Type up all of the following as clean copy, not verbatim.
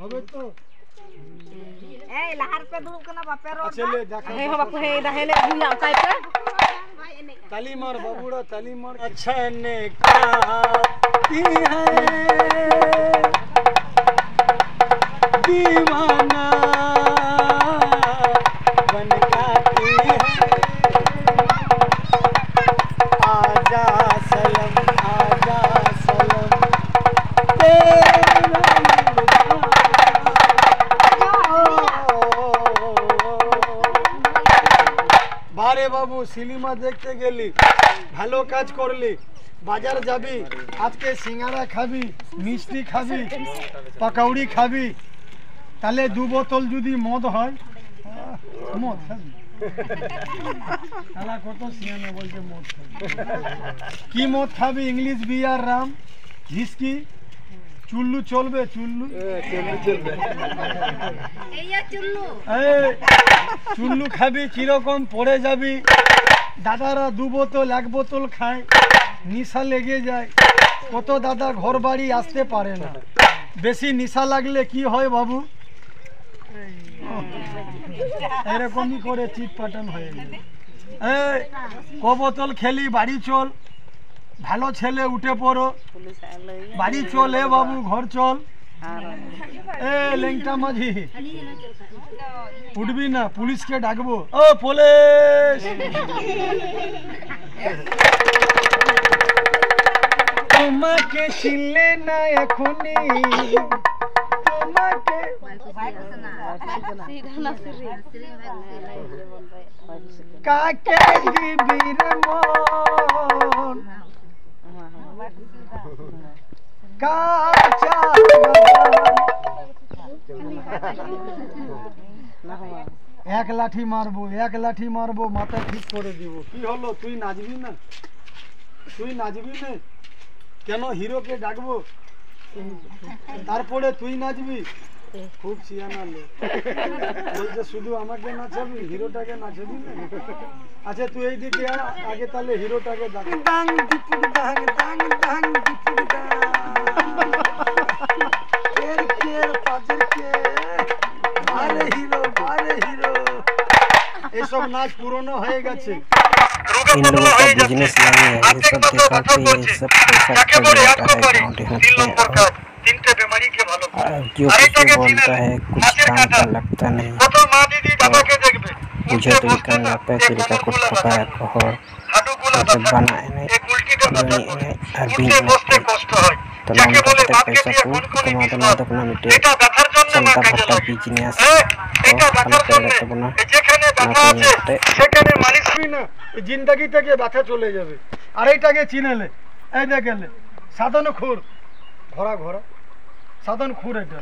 হবে তো এই লাহার पे दुब कना बापे रो चले देखा हे बापू हे दहेले बुला चाय पे ताली मार बाबूड़ा ताली मार अच्छा ने की है दीवाना बन जाती है आजा सलम बारे बाबू सिनेमा देखते गेली ভালো কাজ করলি বাজার যাবি আজকে সিঙ্গারা খাবি মিষ্টি খাবি পাকৌড়ি খাবি তাহলে 2 বোতল যদি মদ হয় মদ খাবি শালা কত সিয়ানা বলতে মদ খাবি কি মদ খাবি ইংলিশ বিয়ার রাম ঝিসকি চুল্লু চলবে চুল্লু চলবে এইয়া চুল্লু চুল্লু খাবি কিরকম পড়ে যাবি দাদারা 2 বোতল 1 বোতল খায় নিশা লেগে যায় কত দাদা ঘর বাড়ি আসতে পারে না বেশি নিশা লাগলে কি হয় বাবু এরকমই করে চিট পাটান হয়ে যায় ক বোতল খেলি বাড়ি চল ভালো ছেলে উঠে পড়ো বাড়ি চল এ বাবু ঘর চল এ লেংটা মাঝি উঠবি না পুলিশকে ডাকবো ও পুলিশ তোমাকে চিনলে না এখনই তোমাকে কাকে দিবি রে মন কাঁচা এক লাঠি মারবো মাথা ঠিক করে দিব কি হলো তুই নাচবি না কেন হিরোকে ডাকবো তারপরে তুই নাচবি খুব সিয়ানা লোক বলছে শুধু আমাকে নাচাবি হিরোটাকে নাচাবি না আচ্ছা তুই এইদিকে আগে তাহলে হিরোটাকে ডাক এইসব নাচ পুরনো হয়ে গেছে इन लोगों का बिजनेस नहीं है ये सब दिखाते हैं ये सब पैसा चल जाता है गाँव जो कुछ बोलता है कुछ काम का लगता नहीं मुझे तो करना पैसे का कुछ पकाया और बनाए नहीं अभी तो नाम करते पैसा को कमाते ना अपना मिटे चलता फटता बिजनेस जिंदगी থেকে ব্যথা চলে যাবে আর এইটাকে চিনেলে এই দেখলে সাধন খুর ঘোড়া সাধন খুর এটা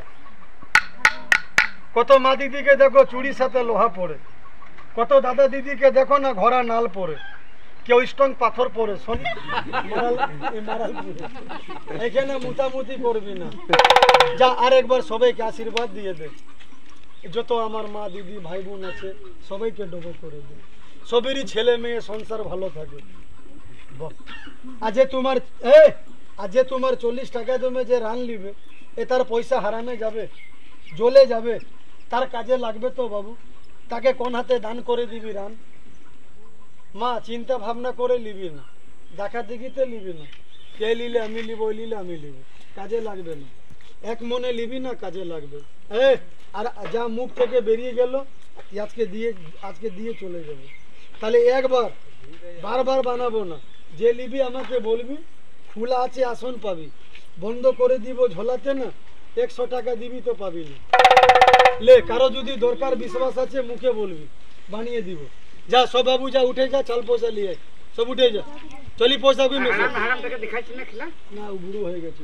কত মা দিদিকে দেখো চুড়ির সাথে লোহা পড়ে কত দাদা দিদিকে দেখো না ঘোড়া নাল পড়ে কেউ স্ট্রং পাথর পড়ে শোন এখানে মুতামুতি করবি না যা আরেকবার সবাইকে আশীর্বাদ দিয়ে দে যত আমার মা দিদি ভাই বোন আছে সবাইকে ডবল করে দে সবেরই ছেলে মেয়ে সংসার ভালো থাকে আজে তোমার 40 টাকা জমে যে রান লিবে এ তার পয়সা হারামে যাবে জ্বলে যাবে তার কাজে লাগবে তো বাবু তাকে কোন হাতে দান করে দিবি রান মা চিন্তা ভাবনা করে লিবি না দেখা দেখিতে লিবি না কে লিলে আমি লিব ওই লিলে আমি লিব কাজে লাগবে না এক মনে লিবি না কাজে লাগবে আর যা মুখ থেকে বেরিয়ে গেল আজকে দিয়ে চলে যাবে তাহলে একবার বারবার বানাবো না যে লিবি আমাকে বলবি খোলা আছে আসন পাবি বন্ধ করে দিব ঝোলাতে না 100 টাকা দিবি তো পাবি না লে কারো যদি দরকার বিশ্বাস আছে মুখে বলবি বানিয়ে দিব যা সব বাবু যা উঠে যা চাল পয়সা নিয়ে সব উঠে যা চলি পয়সা বি হারাম টাকা দেখাইছ না খেলা না ও বুড়ো হয়ে গেছে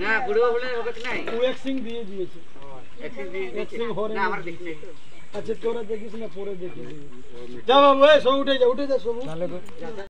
না বুড়ো বলে হবে নাই ও এক্সিং দিয়ে দিয়েছে এক্সিং হরে না আমার দেখি अच्छा तोरा देखिस ना पूरे देखी जा बाबू सो उठे जा सो